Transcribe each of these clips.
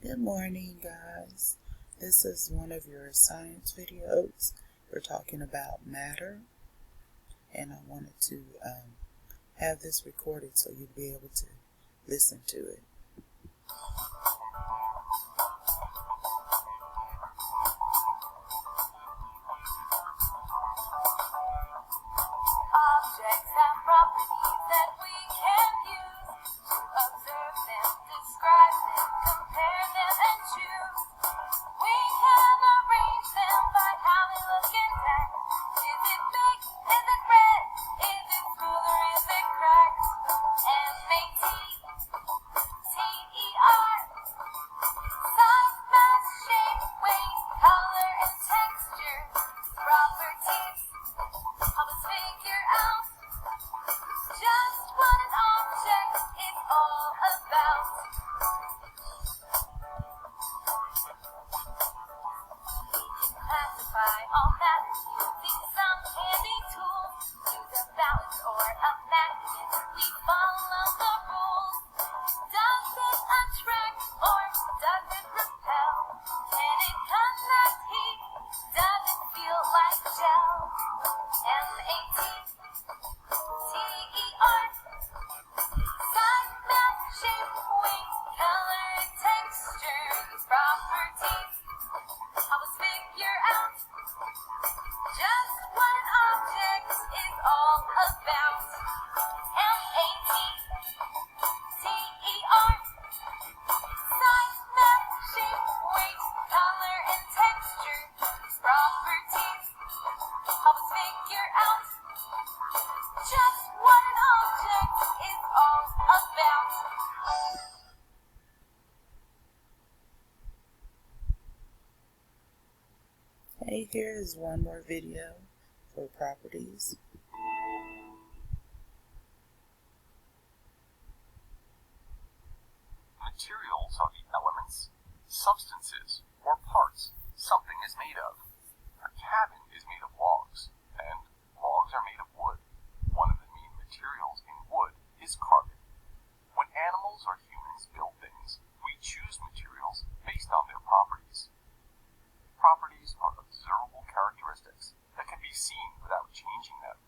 Good morning, guys. This is one of your science videos. We're talking about matter, and I wanted to have this recorded so you'd be able to listen to it. Objects have properties that we can use. Observe them, describe them, compare them, and choose. We can arrange them by how they look and act. Is it big? Is it red? Is it smooth or is it cracked? M-A-T-T-E-R. Size, mass, shape, weight, color, and texture. Properties help us figure out just what an object is all about. We can classify all matter using some handy tools. Use a balance or a magnet. We follow the rules. Does it attract or does it repel? Can it conduct heat? Does it feel like gel? M-A-T-T-E-R. Size, mass, shape, weight, color, and texture. These properties help us figure out just what an object is all about. M-A-T-T-E-R. Size, mass, shape, weight, color, and texture. These properties help us figure out just what an object is all about. Hey, here is one more video for properties. Materials are the elements, substances, or parts something is made of. A cabin is made of logs, and logs are made of wood. One of the main materials in wood is carbon. When animals or humans build things, we choose materials based on their properties. Properties are observable characteristics that can be seen without changing them.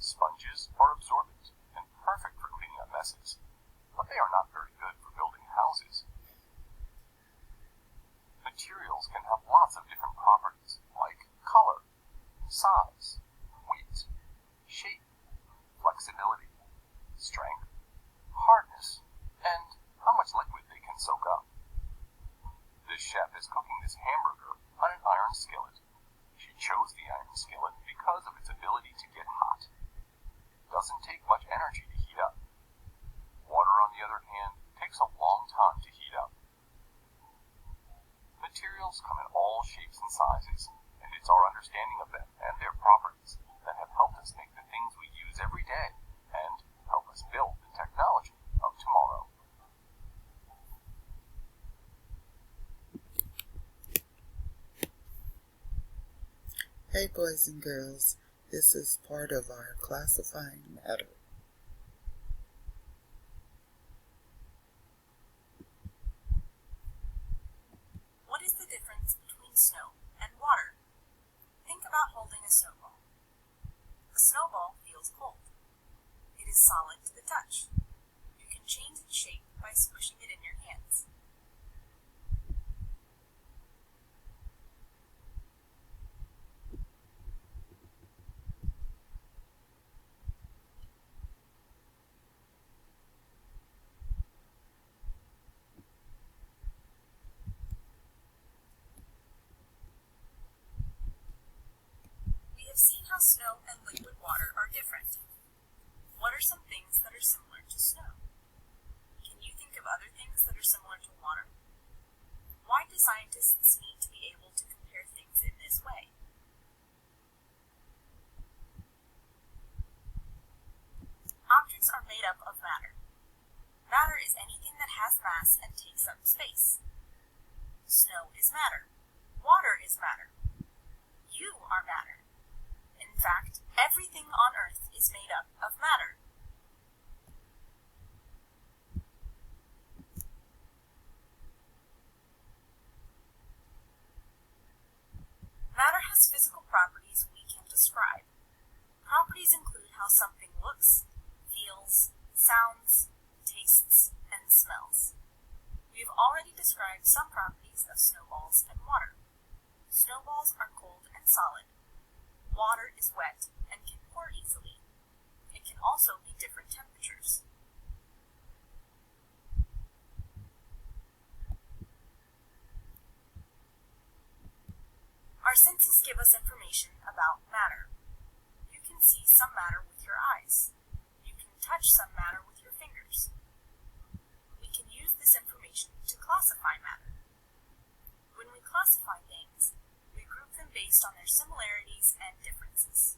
Sponges are absorbent and perfect for cleaning up messes, but they are not very good for building houses. Materials can have lots of different properties like color, size, weight, shape, flexibility, strength, hardness, and how much liquid they can soak up. This chef is cooking this hamburger on an iron skillet. She chose the iron skillet because of its ability to get hot. It doesn't take much energy to heat up. Water, on the other hand, takes a long time to heat up. Materials come in all shapes and sizes, and it's our understanding of them and their properties that have helped us make the things we use every day and help us build the technology of tomorrow. Hey, boys and girls. This is part of our classifying matter. What is the difference between snow and water? Think about holding a snowball. A snowball feels cold. It is solid to the touch. You can change its shape by squishing it in your hands. We have seen how snow and liquid water are different. What are some things that are similar to snow? Can you think of other things that are similar to water? Why do scientists need to be able to compare things in this way? Objects are made up of matter. Matter is anything that has mass and takes up space. Snow is matter. Water is matter. You are matter. In fact, everything on Earth is made up of matter. has physical properties we can describe. Properties include how something looks, feels, sounds, tastes, and smells. We have already described some properties of snowballs and water. Snowballs are cold and solid. Water is wet and can pour easily. It can also be different temperatures. Our senses give us information about matter. You can see some matter with your eyes. You can touch some matter with your fingers. We can use this information to classify matter. When we classify things, we group them based on their similarities and differences.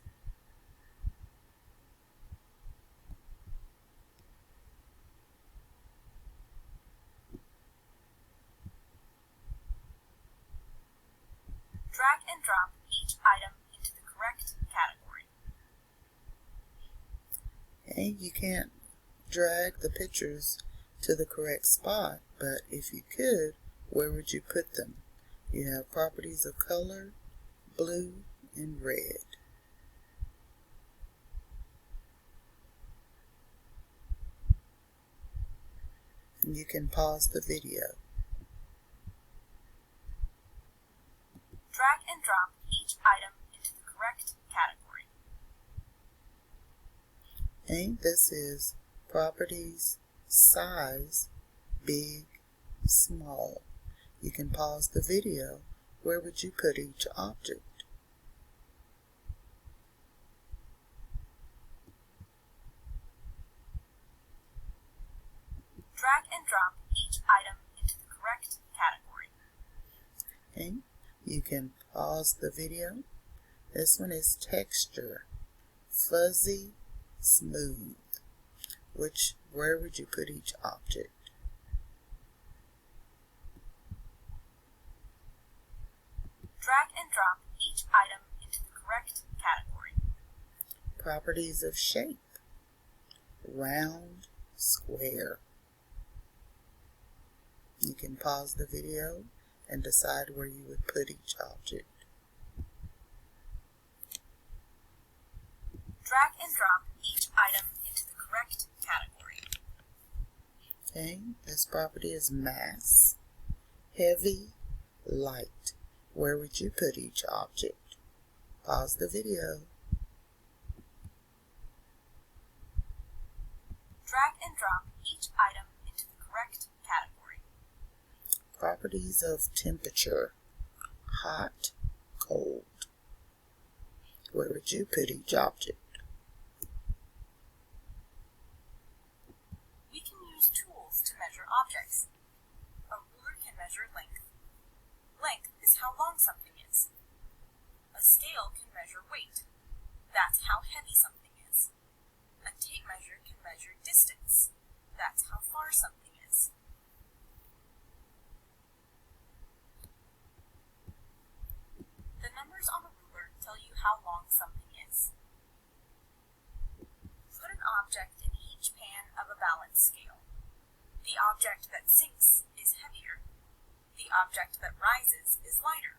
Drag and drop each item into the correct category. Okay, you can't drag the pictures to the correct spot, but if you could, where would you put them? You have properties of color, blue, and red. And you can pause the video. Drag and drop each item into the correct category. Okay, this is properties, size, big, small. You can pause the video. Where would you put each object? Drag and drop each item into the correct category. Okay, you can pause the video. This one is texture, fuzzy, smooth. Where would you put each object? Drag and drop each item into the correct category. Properties of shape, round, square. You can pause the video and decide where you would put each object. Drag and drop each item into the correct category. Okay, this property is mass, heavy, light. Where would you put each object? Pause the video. Drag and drop each item into the correct category. Properties of temperature, hot, cold. Where would you put each object? We can use tools to measure objects. A ruler can measure length. Length is how long something is. A scale can measure weight. That's how heavy something is. A tape measure can measure distance. That's how far something is. The numbers on a ruler tell you how long something is. Put an object in each pan of a balance scale. The object that sinks is heavier. The object that rises is lighter.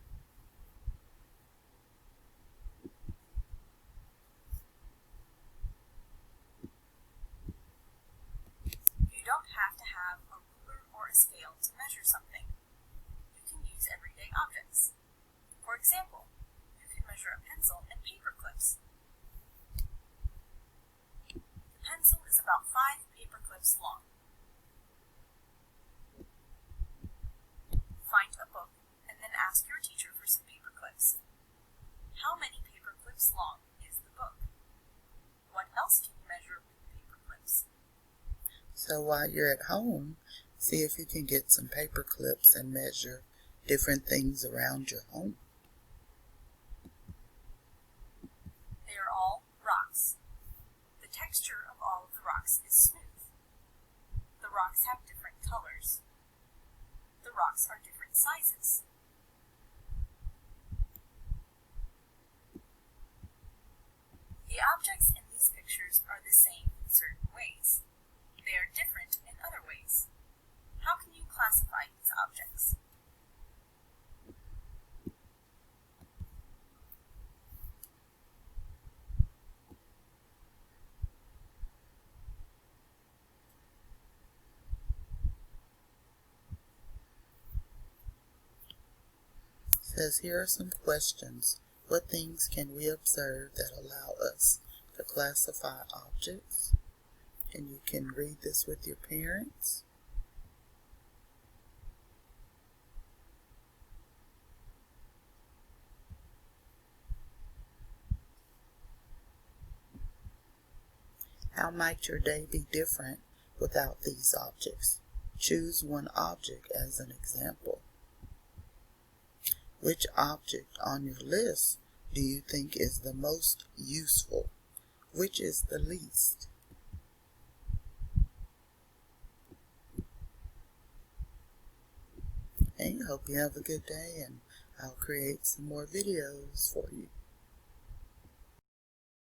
You don't have to have a ruler or a scale to measure something. You can use everyday objects. For example, you can measure a pencil and paper clips. The pencil is about 5 paper clips long. Find a book and then ask your teacher for some paper clips. How many paper clips long is the book? What else can you measure with paper clips? So while you're at home, see if you can get some paper clips and measure different things around your home. They are all rocks. The texture of all of the rocks is smooth. The rocks have different colors. The rocks are different sizes. The objects in these pictures are the same in certain ways. They are different in other ways. How can you classify these objects? says here are some questions. What things can we observe that allow us to classify objects? And you can read this with your parents. How might your day be different without these objects? Choose one object as an example. Which object on your list do you think is the most useful? Which is the least? Hey, hope you have a good day, and I'll create some more videos for you.